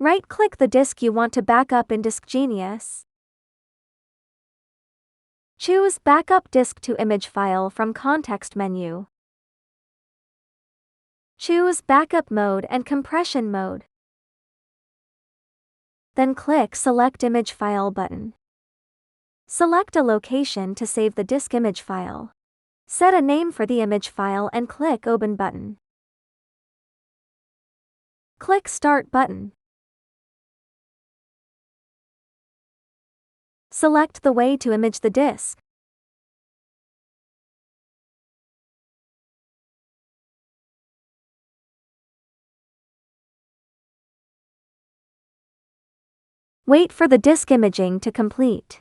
Right-click the disk you want to back up in DiskGenius. Choose Backup Disk to Image File from context menu. Choose Backup Mode and Compression Mode. Then click Select Image File button. Select a location to save the disk image file. Set a name for the image file and click Open button. Click Start button. Select the way to image the disk. Wait for the disk imaging to complete.